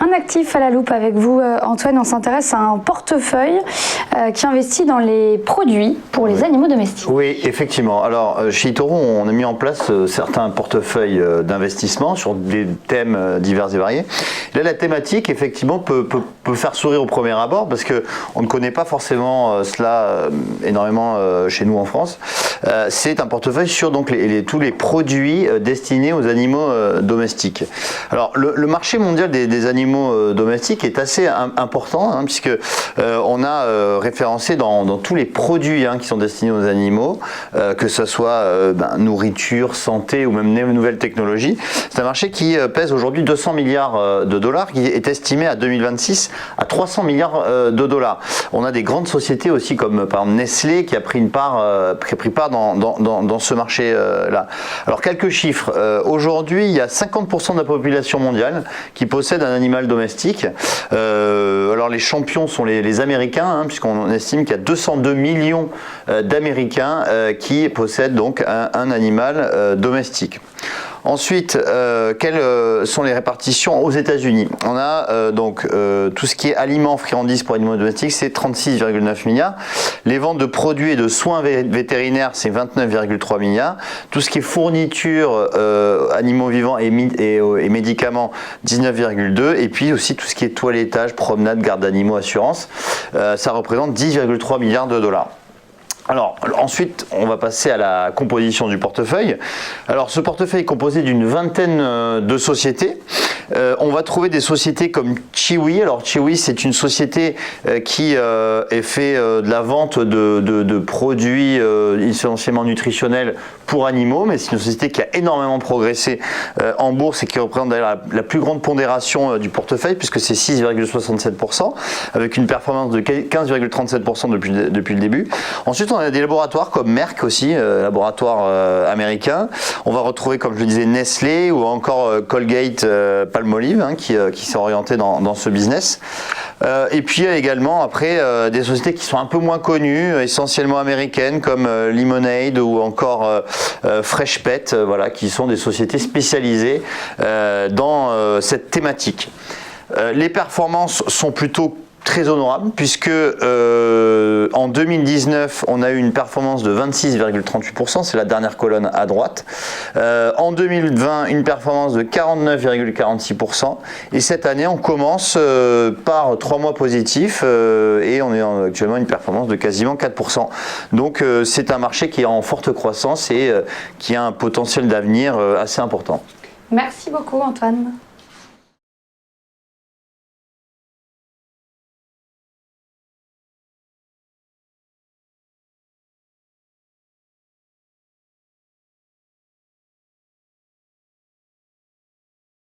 Un actif à la loupe avec vous, Antoine. On s'intéresse à un portefeuille qui investit dans les produits pour les animaux domestiques. Oui, effectivement. Alors, chez eToro, on a mis en place certains portefeuilles d'investissement sur des thèmes divers et variés. Là, la thématique, effectivement, peut faire sourire au premier abord parce qu'on ne connaît pas forcément cela énormément chez nous en France. C'est un portefeuille sur donc, tous les produits destinés aux animaux domestiques. Alors, le marché mondial des animaux domestiques est assez important puisque on a référencé dans tous les produits qui sont destinés aux animaux, que ce soit nourriture, santé ou même nouvelles technologies. C'est un marché qui pèse aujourd'hui 200 milliards de dollars, qui est estimé à 2026 à 300 milliards de dollars. On a des grandes sociétés aussi comme par exemple Nestlé qui a pris part dans ce marché-là. Alors quelques chiffres. Aujourd'hui, il y a 50% de la population mondiale qui possède un animal domestique. Alors les champions sont les Américains, puisqu'on estime qu'il y a 202 millions d'Américains qui possèdent donc un animal domestique. Ensuite, quelles sont les répartitions aux États-Unis? On a donc tout ce qui est aliments, friandises pour animaux domestiques, c'est 36,9 milliards. Les ventes de produits et de soins vétérinaires, c'est 29,3 milliards. Tout ce qui est fourniture, animaux vivants et médicaments, 19,2. Et puis aussi tout ce qui est toilettage, promenade, garde d'animaux, assurance, ça représente 10,3 milliards de dollars. Alors ensuite, on va passer à la composition du portefeuille. Alors ce portefeuille est composé d'une vingtaine de sociétés. On va trouver des sociétés comme Chewy. Alors Chewy, c'est une société qui est fait de la vente de produits essentiellement nutritionnels pour animaux, mais c'est une société qui a énormément progressé en bourse et qui représente d'ailleurs la plus grande pondération du portefeuille puisque c'est 6,67% avec une performance de 15,37% depuis le début. Ensuite, on a des laboratoires comme Merck aussi, laboratoire américain. On va retrouver, comme je le disais, Nestlé ou encore Colgate Palmolive qui sont orientés dans ce business. Et puis il y a également après des sociétés qui sont un peu moins connues, essentiellement américaines comme Lemonade ou encore Freshpet, voilà, qui sont des sociétés spécialisées dans cette thématique. Les performances sont plutôt très honorable puisque en 2019 on a eu une performance de 26,38%, c'est la dernière colonne à droite. En 2020 une performance de 49,46% et cette année on commence par 3 mois positifs et on est actuellement une performance de quasiment 4%. Donc c'est un marché qui est en forte croissance et qui a un potentiel d'avenir assez important. Merci beaucoup Antoine.